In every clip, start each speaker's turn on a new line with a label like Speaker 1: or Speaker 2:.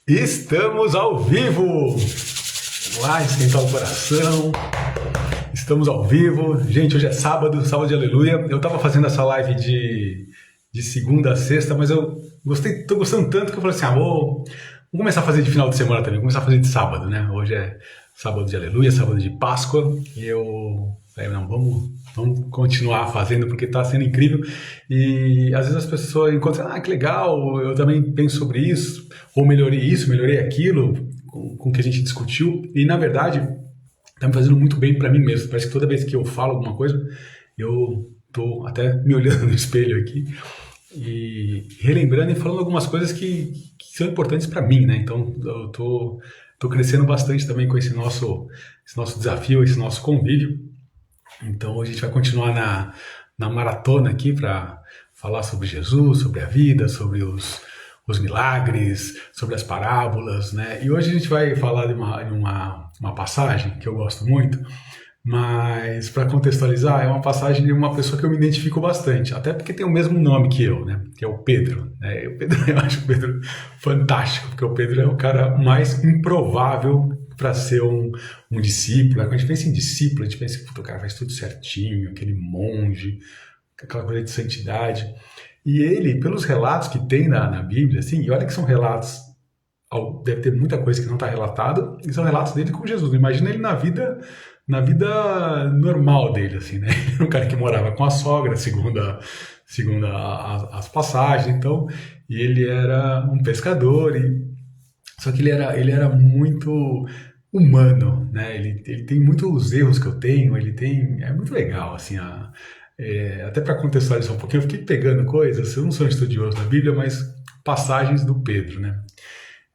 Speaker 1: Estamos ao vivo! Lá esquentar o coração. Estamos ao vivo. Gente, hoje é sábado, sábado de aleluia. Eu tava fazendo essa live de segunda a sexta, mas eu tô gostando tanto que eu falei assim, vamos começar a fazer de final de semana também, vou começar a fazer de sábado, né? Hoje é sábado de aleluia, sábado de Páscoa, e eu falei, não, vamos continuar fazendo porque tá sendo incrível. E às vezes as pessoas encontram, que legal, eu também penso sobre isso, ou melhorei isso, melhorei aquilo, com o que a gente discutiu, e na verdade tá me fazendo muito bem para mim mesmo. Parece que toda vez que eu falo alguma coisa, eu tô até me olhando no espelho aqui e relembrando e falando algumas coisas que são importantes para mim, né? Então eu tô crescendo bastante também com esse nosso desafio, esse nosso convívio. Então hoje a gente vai continuar na maratona aqui para falar sobre Jesus, sobre a vida, sobre os milagres, sobre as parábolas, né? E hoje a gente vai falar de uma passagem que eu gosto muito, mas para contextualizar, é uma passagem de uma pessoa que eu me identifico bastante, até porque tem o mesmo nome que eu, né? Que é o Pedro, né? Eu acho o Pedro fantástico, porque o Pedro é o cara mais improvável para ser um discípulo. Quando a gente pensa em discípulo, a gente pensa que o cara faz tudo certinho, aquele monge, aquela coisa de santidade. E ele, pelos relatos que tem na Bíblia, assim, e olha que são relatos, deve ter muita coisa que não está relatada, e são relatos dele com Jesus. Imagina ele na vida normal dele, assim, né? Um cara que morava com a sogra, segundo as passagens, então, e ele era um pescador, só que ele era muito humano, né? Ele tem muitos erros que eu tenho, é muito legal, assim, até para contextualizar um pouquinho, eu fiquei pegando coisas, eu não sou um estudioso da Bíblia, mas passagens do Pedro, né?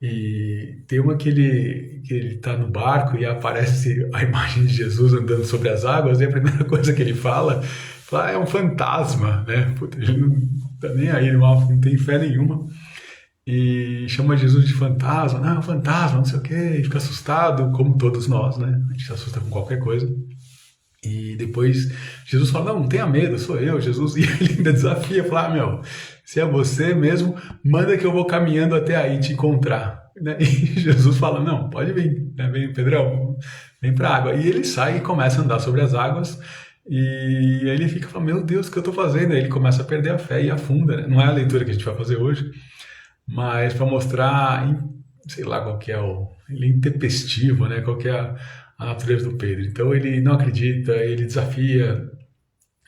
Speaker 1: E tem uma que ele tá no barco e aparece a imagem de Jesus andando sobre as águas, e a primeira coisa que ele fala é um fantasma, né? Puta, ele não tá nem aí, não tem fé nenhuma. E chama Jesus de fantasma, não, fantasma, não sei o quê, e fica assustado, como todos nós, né? A gente se assusta com qualquer coisa. E depois Jesus fala, não tenha medo, sou eu, Jesus. E ele ainda desafia, fala, meu, se é você mesmo, manda que eu vou caminhando até aí te encontrar. Né? E Jesus fala, não, pode vir, né? Vem, Pedrão, vem pra água. E ele sai e começa a andar sobre as águas, e aí ele fica falando, meu Deus, o que eu tô fazendo? Aí ele começa a perder a fé e afunda, né? Não é a leitura que a gente vai fazer hoje, mas para mostrar, sei lá qual que é ele é intempestivo, né? Qual que é a natureza do Pedro. Então ele não acredita, ele desafia,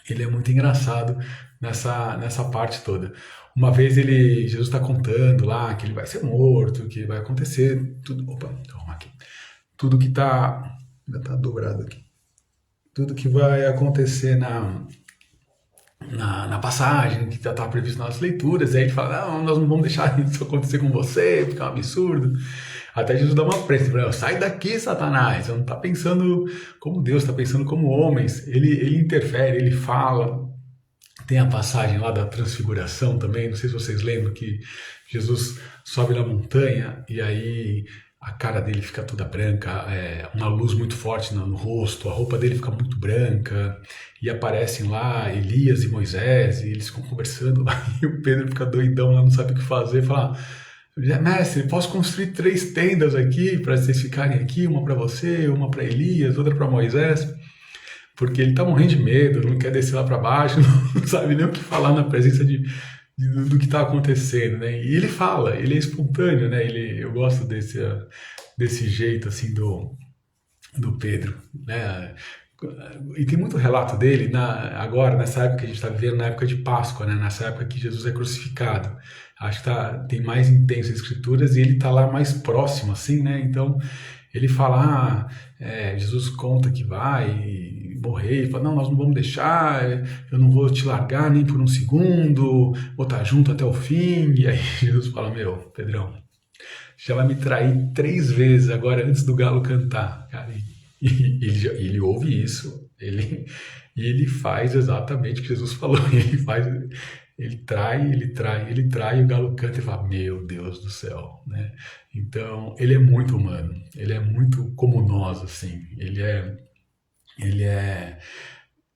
Speaker 1: ele é muito engraçado nessa parte toda. Uma vez Jesus está contando lá que ele vai ser morto, que vai acontecer tudo. Opa, deixa eu arrumar aqui. Tudo que tá. Ainda tá dobrado aqui. Tudo que vai acontecer na passagem, que já estava previsto nas leituras, aí ele fala, não, nós não vamos deixar isso acontecer com você, porque é um absurdo. Até Jesus dá uma pressa, fala, sai daqui, Satanás, você não está pensando como Deus, está pensando como homens. Ele interfere, ele fala. Tem a passagem lá da transfiguração também, não sei se vocês lembram, que Jesus sobe na montanha e aí a cara dele fica toda branca, uma luz muito forte no rosto, a roupa dele fica muito branca, e aparecem lá Elias e Moisés, e eles ficam conversando lá, e o Pedro fica doidão lá, não sabe o que fazer, fala, mestre, posso construir 3 tendas aqui, para vocês ficarem aqui, uma para você, uma para Elias, outra para Moisés, porque ele tá morrendo de medo, não quer descer lá para baixo, não sabe nem o que falar na presença do que está acontecendo, né? E ele fala, ele é espontâneo, né? Eu gosto desse jeito assim do Pedro, né? E tem muito relato dele agora, nessa época que a gente está vivendo, na época de Páscoa, né? Nessa época que Jesus é crucificado. Acho que tem mais intenso as escrituras e ele está lá mais próximo, assim, né? Então ele fala, Jesus conta que vai morrer, e fala, não, nós não vamos deixar, eu não vou te largar nem por um segundo, vou estar junto até o fim. E aí Jesus fala, meu, Pedrão, já vai me trair 3 vezes agora antes do galo cantar, cara. E ele ouve isso, ele faz exatamente o que Jesus falou, ele trai, e o galo canta e fala, meu Deus do céu, né? Então, ele é muito humano, ele é muito como nós, assim,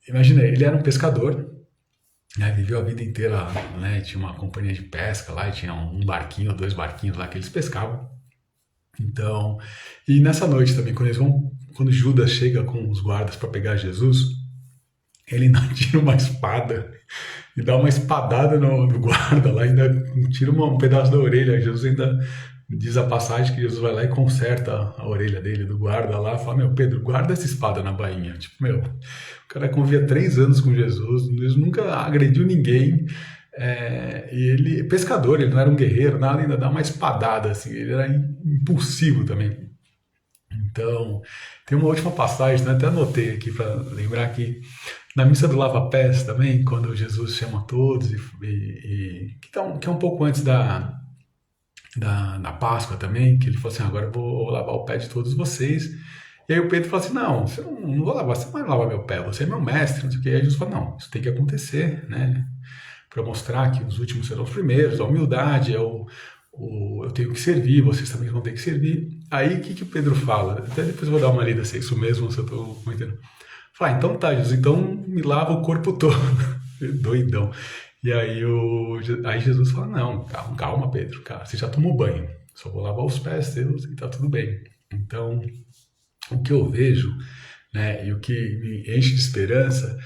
Speaker 1: imagina, ele era um pescador, né, viveu a vida inteira, né, tinha uma companhia de pesca lá, e tinha um barquinho, 2 barquinhos lá que eles pescavam, Então, e nessa noite também, quando Judas chega com os guardas para pegar Jesus, ele ainda tira uma espada e dá uma espadada no guarda lá, ainda tira um pedaço da orelha. Jesus ainda diz a passagem que Jesus vai lá e conserta a orelha dele, do guarda lá, fala, meu, Pedro, guarda essa espada na bainha. Tipo, meu, o cara convivia 3 anos com Jesus nunca agrediu ninguém, e ele, pescador, ele não era um guerreiro, nada, ainda dá uma espadada, assim, ele era impulsivo também. Então, tem uma última passagem, né, até anotei aqui para lembrar que na missa do Lava Pés também, quando Jesus chama todos, que é um pouco antes da Páscoa também, que ele falou assim, agora eu vou lavar o pé de todos vocês. E aí o Pedro falou assim, não, não vou lavar, você não vai lavar meu pé, você é meu mestre, não sei o que. E aí Jesus falou, não, isso tem que acontecer, né? Para mostrar que os últimos serão os primeiros, a humildade, eu tenho que servir, vocês também vão ter que servir. Aí o que o Pedro fala? Até depois eu vou dar uma lida se é isso mesmo, se eu estou comentando. Fala, então tá, Jesus, então me lava o corpo todo. Doidão. E aí Jesus fala, não, calma, Pedro, cara, você já tomou banho, só vou lavar os pés seus e tá tudo bem. Então, o que eu vejo, né, e o que me enche de esperança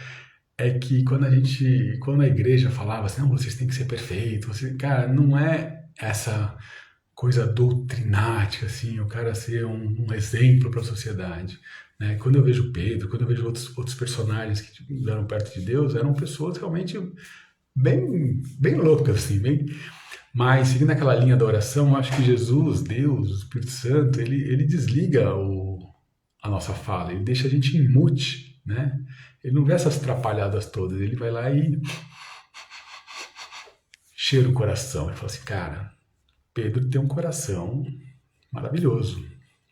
Speaker 1: é que quando a igreja falava assim, não, vocês têm que ser perfeitos, cara, não é essa coisa doutrinática, assim, o cara ser um exemplo para a sociedade. Né? Quando eu vejo Pedro, quando eu vejo outros personagens que eram perto de Deus, eram pessoas realmente bem, bem loucas, assim, bem. Mas seguindo aquela linha da oração, eu acho que Jesus, Deus, o Espírito Santo, ele desliga a nossa fala, ele deixa a gente em mute, né? Ele não vê essas atrapalhadas todas, ele vai lá e cheira o coração. Ele fala assim, cara, Pedro tem um coração maravilhoso,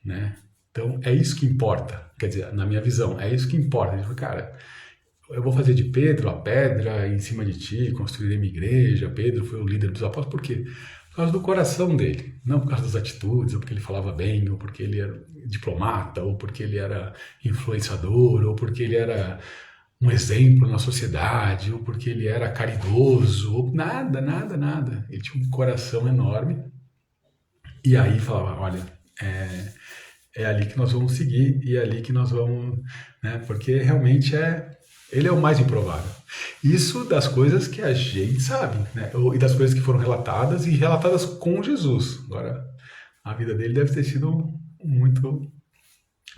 Speaker 1: né? Então é isso que importa, quer dizer, na minha visão, é isso que importa. Ele fala, cara, eu vou fazer de Pedro a pedra em cima de ti, construirei minha igreja. Pedro foi o líder dos apóstolos, por quê? Por causa do coração dele, não por causa das atitudes, ou porque ele falava bem, ou porque ele era diplomata, ou porque ele era influenciador, ou porque ele era um exemplo na sociedade, ou porque ele era caridoso, ou nada, nada, nada. Ele tinha um coração enorme, e aí falava, olha, é ali que nós vamos seguir, e é ali que nós vamos, né, porque realmente ele é o mais improvável. Isso das coisas que a gente sabe, né? E das coisas que foram relatadas e relatadas com Jesus. Agora, a vida dele deve ter sido muito,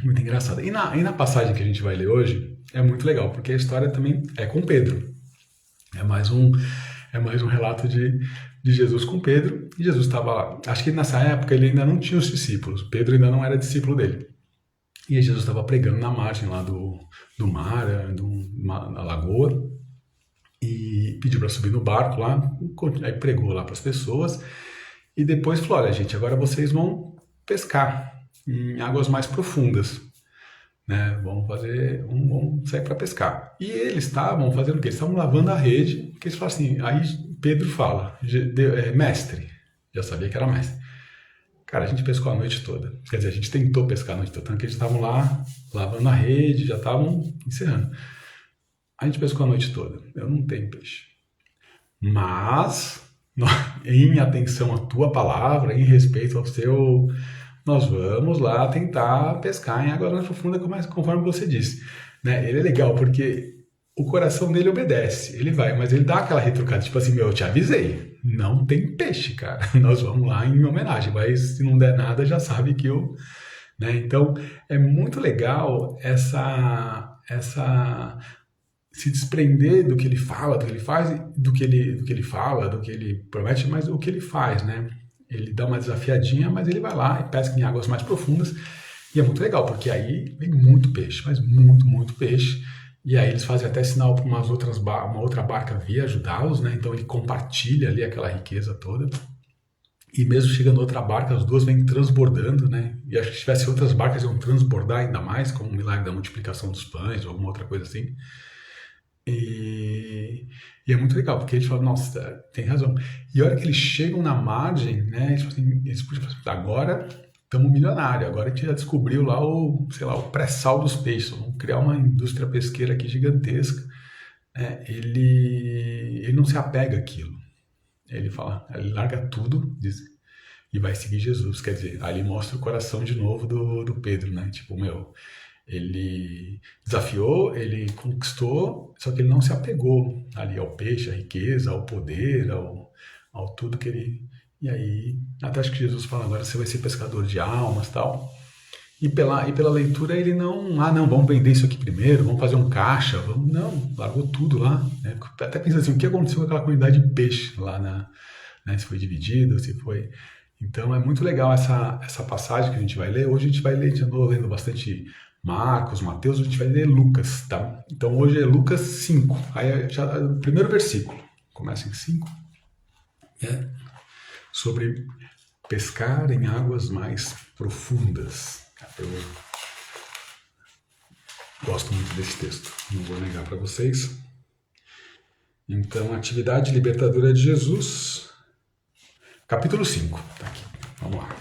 Speaker 1: muito engraçada. E na passagem que a gente vai ler hoje, é muito legal, porque a história também é com Pedro. É mais um relato de Jesus com Pedro. E Jesus estava lá. Acho que nessa época ele ainda não tinha os discípulos. Pedro ainda não era discípulo dele. E aí Jesus estava pregando na margem lá do mar, na lagoa, e pediu para subir no barco lá, aí pregou lá para as pessoas, e depois falou, olha gente, agora vocês vão pescar em águas mais profundas, né? Vão sair para pescar. E eles estavam fazendo o quê? Eles estavam lavando a rede, porque eles falam assim, aí Pedro fala, mestre, já sabia que era mestre. Cara, a gente pescou a noite toda. Quer dizer, a gente tentou pescar a noite toda. Tanto que eles estavam lá, lavando a rede, já estavam encerrando. A gente pescou a noite toda. Eu não tenho peixe. Mas, em atenção à tua palavra, em respeito ao seu, nós vamos lá tentar pescar em água mais profunda, conforme você disse. Né? Ele é legal, porque o coração dele obedece. Ele vai, mas ele dá aquela retrucada, tipo assim, meu, eu te avisei. Não tem peixe, cara. Nós vamos lá em homenagem, mas se não der nada, já sabe que eu... Né? Então, é muito legal se desprender do que ele fala, do que ele faz, do que ele fala, do que ele promete, mas o que ele faz, né? Ele dá uma desafiadinha, mas ele vai lá e pesca em águas mais profundas. E é muito legal, porque aí vem muito peixe, mas muito, muito peixe. E aí eles fazem até sinal para uma outra barca vir ajudá-los, né? Então ele compartilha ali aquela riqueza toda. E mesmo chegando outra barca, as duas vêm transbordando, né? E acho que se tivesse outras barcas iam transbordar ainda mais, como o milagre da multiplicação dos pães ou alguma outra coisa assim. E é muito legal, porque eles falam, nossa, tem razão. E a hora que eles chegam na margem, né? Eles podiam falar, agora estamos milionários, agora a gente já descobriu lá o pré-sal dos peixes, vamos criar uma indústria pesqueira aqui gigantesca. Ele não se apega àquilo. Ele fala, ele larga tudo, diz, e vai seguir Jesus. Quer dizer, ali mostra o coração de novo do Pedro, né? Tipo, ele desafiou, ele conquistou, só que ele não se apegou ali ao peixe, à riqueza, ao poder, ao tudo que ele... E aí, até acho que Jesus fala, agora você vai ser pescador de almas e tal. E pela leitura ele não, vamos vender isso aqui primeiro, vamos fazer um caixa, não, largou tudo lá. Né? Até pensando assim, o que aconteceu com aquela comunidade de peixe lá, né? Se foi dividido, se foi... Então é muito legal essa passagem que a gente vai ler. Hoje a gente vai ler, de novo, lendo bastante Marcos, Mateus, a gente vai ler Lucas, tá? Então hoje é Lucas 5, aí já o primeiro versículo, começa em 5, sobre pescar em águas mais profundas. Eu gosto muito desse texto, não vou negar para vocês. Então, atividade libertadora de Jesus, capítulo 5, tá aqui, vamos lá.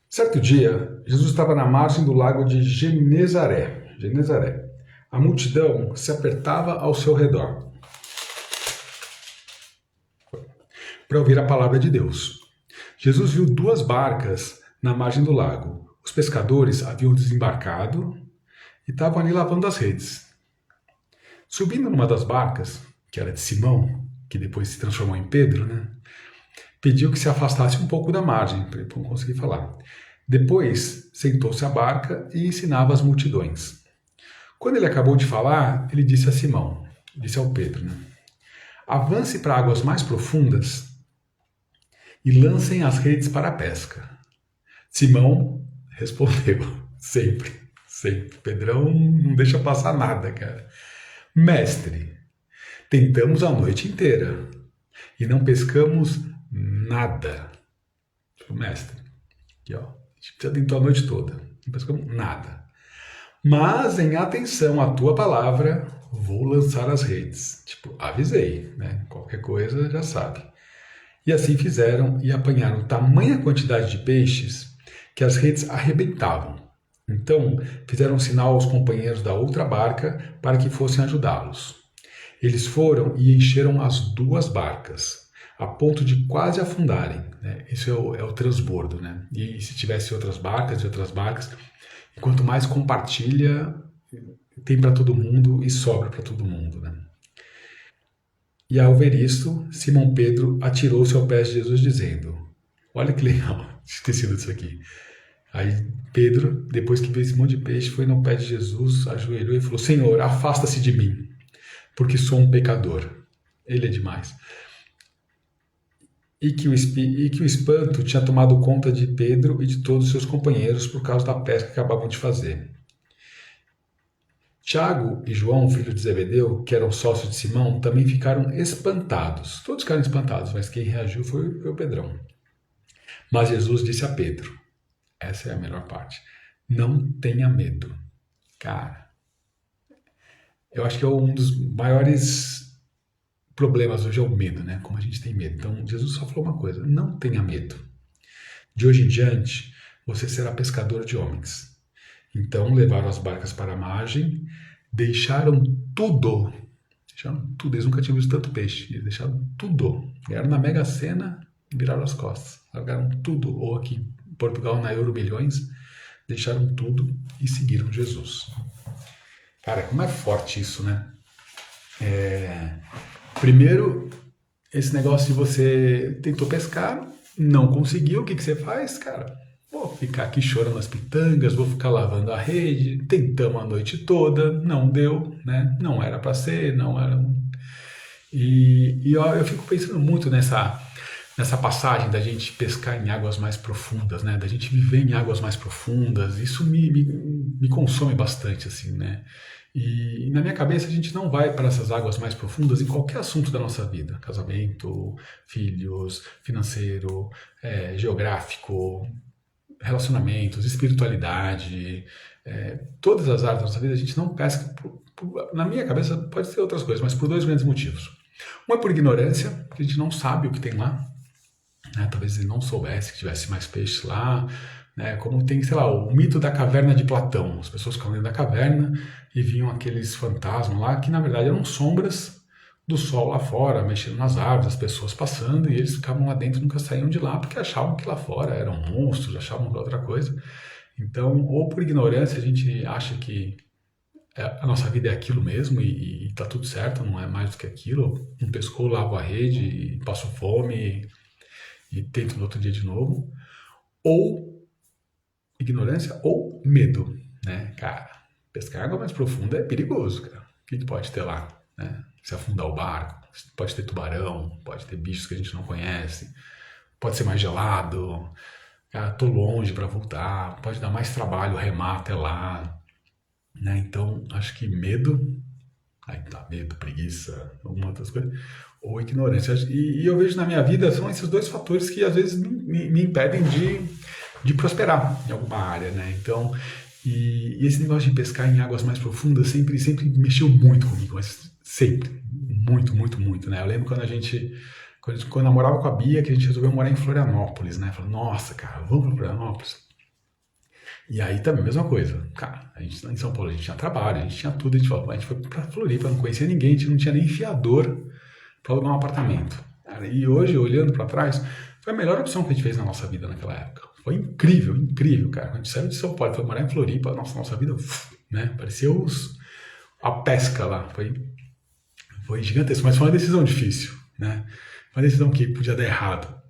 Speaker 1: Certo dia, Jesus estava na margem do lago de Genezaré. A multidão se apertava ao seu redor para ouvir a palavra de Deus. Jesus viu 2 barcas na margem do lago. Os pescadores haviam desembarcado e estavam ali lavando as redes. Subindo numa das barcas, que era de Simão, que depois se transformou em Pedro, né? Pediu que se afastasse um pouco da margem, para ele não conseguir falar. Depois, sentou-se à barca e ensinava as multidões. Quando ele acabou de falar, ele disse a Simão, disse ao Pedro, né? Avance para águas mais profundas e lancem as redes para a pesca. Simão respondeu, sempre. Pedrão não deixa passar nada, cara. Mestre, tentamos a noite inteira e não pescamos nada. Tipo, mestre, aqui ó, a gente tentou a noite toda, não pescamos nada. Mas em atenção à tua palavra, vou lançar as redes. Tipo, avisei, né? Qualquer coisa já sabe. E assim fizeram e apanharam tamanha quantidade de peixes que as redes arrebentavam. Então fizeram sinal aos companheiros da outra barca para que fossem ajudá-los. Eles foram e encheram as 2 barcas, a ponto de quase afundarem. Né? Isso é o transbordo. Né? E se tivesse outras barcas, quanto mais compartilha, tem para todo mundo e sobra para todo mundo. Né? E ao ver isto, Simão Pedro atirou-se ao pé de Jesus dizendo, olha que legal de ter sido isso aqui. Aí Pedro, depois que viu esse monte de peixe, foi no pé de Jesus, ajoelhou e falou, Senhor, afasta-se de mim, porque sou um pecador. Ele é demais. E que o espanto tinha tomado conta de Pedro e de todos os seus companheiros por causa da pesca que acabavam de fazer. Tiago e João, filho de Zebedeu, que eram sócios de Simão, também ficaram espantados. Todos ficaram espantados, mas quem reagiu foi o Pedrão. Mas Jesus disse a Pedro, essa é a melhor parte, não tenha medo. Cara, eu acho que é um dos maiores problemas hoje é o medo, né? Como a gente tem medo. Então, Jesus só falou uma coisa, não tenha medo. De hoje em diante, você será pescador de homens. Então, levaram as barcas para a margem, deixaram tudo, eles nunca tinham visto tanto peixe, eles deixaram tudo, ganharam na Mega Sena e viraram as costas, largaram tudo, ou aqui em Portugal, na Euro Milhões, deixaram tudo e seguiram Jesus. Cara, como é forte isso, né? Primeiro, esse negócio de você tentou pescar, não conseguiu, o que você faz, cara? Vou ficar aqui chorando as pitangas, vou ficar lavando a rede, tentamos a noite toda, não deu, né? Não era para ser, não era... E eu fico pensando muito nessa passagem da gente pescar em águas mais profundas, né? Da gente viver em águas mais profundas, isso me consome bastante, assim, né? E na minha cabeça a gente não vai para essas águas mais profundas em qualquer assunto da nossa vida, casamento, filhos, financeiro, geográfico, relacionamentos, espiritualidade, todas as áreas da nossa vida a gente não pesca, na minha cabeça pode ser outras coisas, mas por 2 grandes motivos. Um é por ignorância, porque a gente não sabe o que tem lá, né? Talvez ele não soubesse que tivesse mais peixes lá, né? Como tem, sei lá, o mito da caverna de Platão, as pessoas ficavam dentro da caverna e viam aqueles fantasmas lá, que na verdade eram sombras do sol lá fora, mexendo nas árvores, as pessoas passando, e eles ficavam lá dentro e nunca saíam de lá, porque achavam que lá fora eram monstros, achavam que era outra coisa. Então, ou por ignorância, a gente acha que a nossa vida é aquilo mesmo e tá tudo certo, não é mais do que aquilo. Um pescou, lava a rede, e passo fome e tento no outro dia de novo. Ou ignorância ou medo, né? Cara, pescar água mais profunda é perigoso, cara. O que pode ter lá, né? Se afundar o barco, pode ter tubarão, pode ter bichos que a gente não conhece, pode ser mais gelado, cara, tô longe para voltar, pode dar mais trabalho remar até lá, né? Então, acho que medo, aí tá, medo, preguiça, alguma outras coisas, ou ignorância. E eu vejo na minha vida, são esses dois fatores que às vezes me impedem de prosperar em alguma área, né? Então, e esse negócio de pescar em águas mais profundas sempre mexeu muito comigo, mas sempre, muito, muito, muito, né? Eu lembro quando eu namorava com a Bia, que a gente resolveu morar em Florianópolis, né? Falei, nossa, cara, vamos para Florianópolis. E aí também, mesma coisa. Cara, a gente em São Paulo, a gente tinha trabalho, a gente tinha tudo, a gente foi pra Floripa, não conhecia ninguém, a gente não tinha nem fiador para alugar um apartamento. Cara, e hoje, olhando para trás, foi a melhor opção que a gente fez na nossa vida naquela época. Foi incrível, incrível, cara. Quando a gente saiu de São Paulo, foi morar em Floripa, nossa vida, né? Parecia a pesca lá. Foi gigantesco, mas foi uma decisão difícil, né? Foi uma decisão que podia dar errado.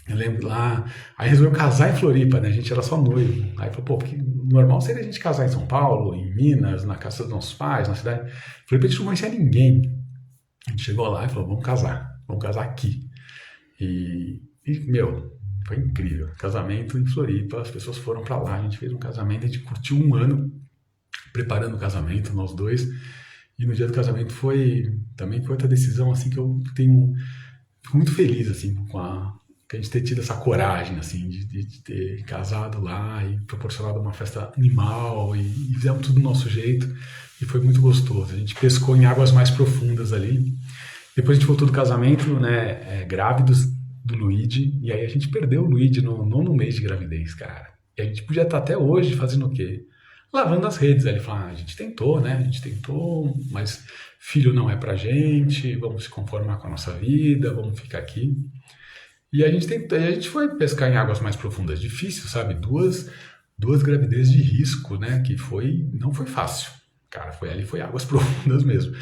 Speaker 1: Eu lembro lá, aí resolveu casar em Floripa, né? A gente era só noivo. Aí falou, pô, porque normal seria a gente casar em São Paulo, em Minas, na casa dos nossos pais, na cidade. Floripa a gente não conhecia ninguém. A gente chegou lá e falou, vamos casar aqui. Meu, foi incrível. Casamento em Floripa, as pessoas foram pra lá, a gente fez um casamento, a gente curtiu um ano preparando o casamento, nós dois. E no dia do casamento também foi outra decisão, assim, que eu fico muito feliz, assim, com a gente ter tido essa coragem, assim, de ter casado lá e proporcionado uma festa animal e fizemos tudo do nosso jeito e foi muito gostoso. A gente pescou em águas mais profundas ali. Depois a gente voltou do casamento, né, grávidos do Luigi, e aí a gente perdeu o Luigi no 9º mês de gravidez, cara. E a gente podia estar até hoje fazendo o quê? Lavando as redes. Aí ele falou, a gente tentou, né, a gente tentou, mas filho não é pra gente, vamos se conformar com a nossa vida, vamos ficar aqui. E a gente foi pescar em águas mais profundas, difícil, sabe? Duas gravidezes de risco, né? Que não foi fácil. Cara, foi águas profundas mesmo.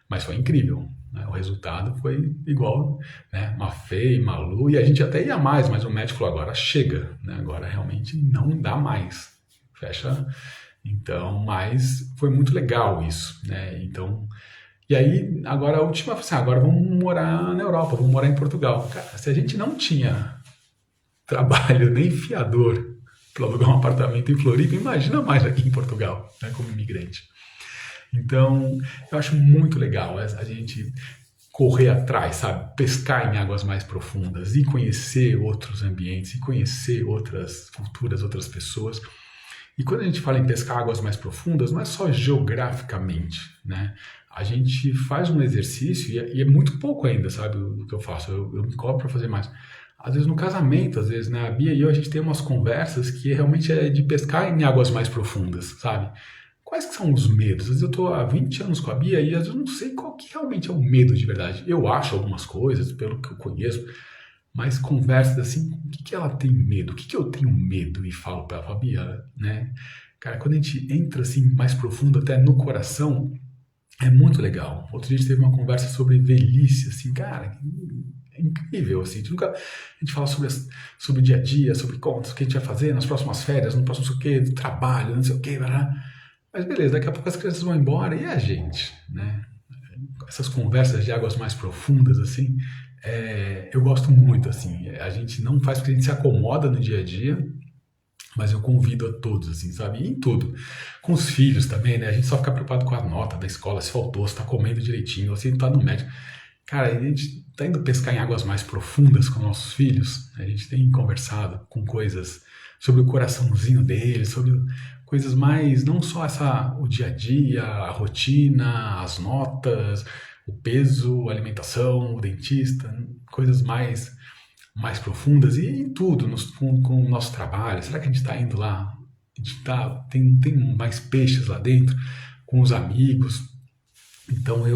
Speaker 1: Mas foi incrível, né? O resultado foi igual, né? Mafê e Malu, e a gente até ia mais, mas o médico falou, agora chega, né? Agora realmente não dá mais. Fecha. Então, mas foi muito legal isso, né? Então, e aí, agora a última, assim, agora vamos morar na Europa, vamos morar em Portugal. Cara, se a gente não tinha trabalho nem fiador para alugar um apartamento em Floripa, imagina mais aqui em Portugal, né, como imigrante. Então, eu acho muito legal a gente correr atrás, sabe? Pescar em águas mais profundas e conhecer outros ambientes, e conhecer outras culturas, outras pessoas. E quando a gente fala em pescar águas mais profundas, não é só geograficamente, né? A gente faz um exercício e é muito pouco ainda, sabe, o que eu faço. Eu me cobro para fazer mais. Às vezes no casamento, às vezes, né, a Bia e eu, a gente tem umas conversas que realmente é de pescar em águas mais profundas, sabe? Quais que são os medos? Às vezes eu estou há 20 anos com a Bia e às vezes eu não sei qual que realmente é o medo de verdade. Eu acho algumas coisas, pelo que eu conheço, mas conversas assim, o que ela tem medo? O que eu tenho medo? E falo para ela, Bia, né? Cara, quando a gente entra assim mais profundo, até no coração, é muito legal. Outro dia a gente teve uma conversa sobre velhice, assim, cara, é incrível, assim. A gente fala sobre o dia a dia, sobre contas, o que a gente vai fazer nas próximas férias, no próximo não sei o quê, do trabalho, não sei o quê, mas beleza, daqui a pouco as crianças vão embora e a gente, né? Essas conversas de águas mais profundas, assim, eu gosto muito, assim. A gente não faz porque a gente se acomoda no dia a dia, mas eu convido a todos, assim, sabe? E em tudo. Com os filhos também, né? A gente só fica preocupado com a nota da escola, se faltou, se tá comendo direitinho, se não tá no médico. Cara, a gente tá indo pescar em águas mais profundas com nossos filhos. A gente tem conversado com coisas sobre o coraçãozinho deles, sobre coisas mais, não só o dia a dia, a rotina, as notas, o peso, a alimentação, o dentista, coisas mais profundas e em tudo, com o nosso trabalho. Será que a gente está indo lá? Tem mais peixes lá dentro, com os amigos. Então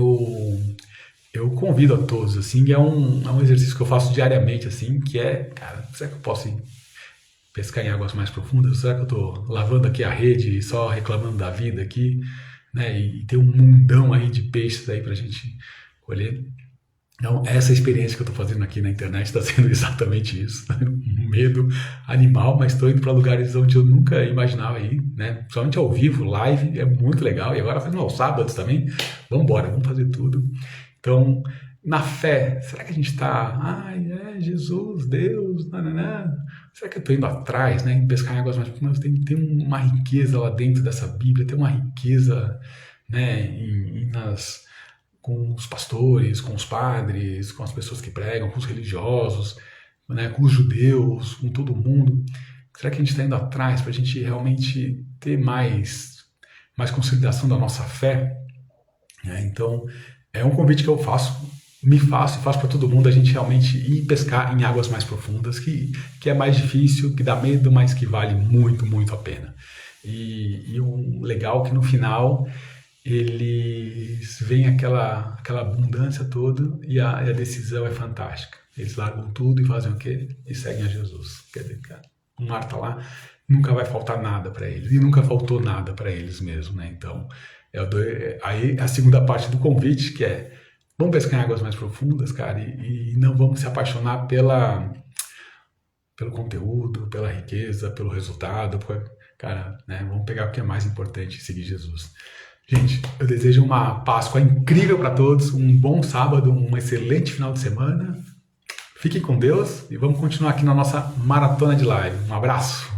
Speaker 1: eu convido a todos, assim, é um exercício que eu faço diariamente, assim, que é, cara, será que eu posso ir pescar em águas mais profundas? Será que eu estou lavando aqui a rede e só reclamando da vida aqui, né? E tem um mundão aí de peixes aí pra gente colher. Então, essa experiência que eu estou fazendo aqui na internet está sendo exatamente isso. Um medo animal, mas estou indo para lugares onde eu nunca imaginava ir, né? Principalmente ao vivo, live, é muito legal. E agora fazendo aos sábados também. Vamos embora, vamos fazer tudo. Então, na fé, será que a gente está... Ai, Jesus, Deus, nananã. Será que eu estou indo atrás, né? Em pescar em águas mais profundas? Tem uma riqueza lá dentro dessa Bíblia, tem uma riqueza, né? Com os pastores, com os padres, com as pessoas que pregam, com os religiosos, né, com os judeus, com todo mundo. Será que a gente está indo atrás para a gente realmente ter mais consolidação da nossa fé? Então, é um convite que eu faço, me faço e faço para todo mundo, a gente realmente ir pescar em águas mais profundas, que é mais difícil, que dá medo, mas que vale muito, muito a pena. E o legal é que no final eles veem aquela abundância toda e a decisão é fantástica. Eles largam tudo e fazem o quê? E seguem a Jesus. Quer dizer, o mar está lá, nunca vai faltar nada para eles. E nunca faltou nada para eles mesmo, né? Então, aí a segunda parte do convite, que é, vamos pescar em águas mais profundas, cara, e não vamos se apaixonar pelo conteúdo, pela riqueza, pelo resultado. Cara, né? Vamos pegar o que é mais importante e seguir Jesus. Gente, eu desejo uma Páscoa incrível para todos, um bom sábado, um excelente final de semana. Fiquem com Deus e vamos continuar aqui na nossa maratona de live. Um abraço!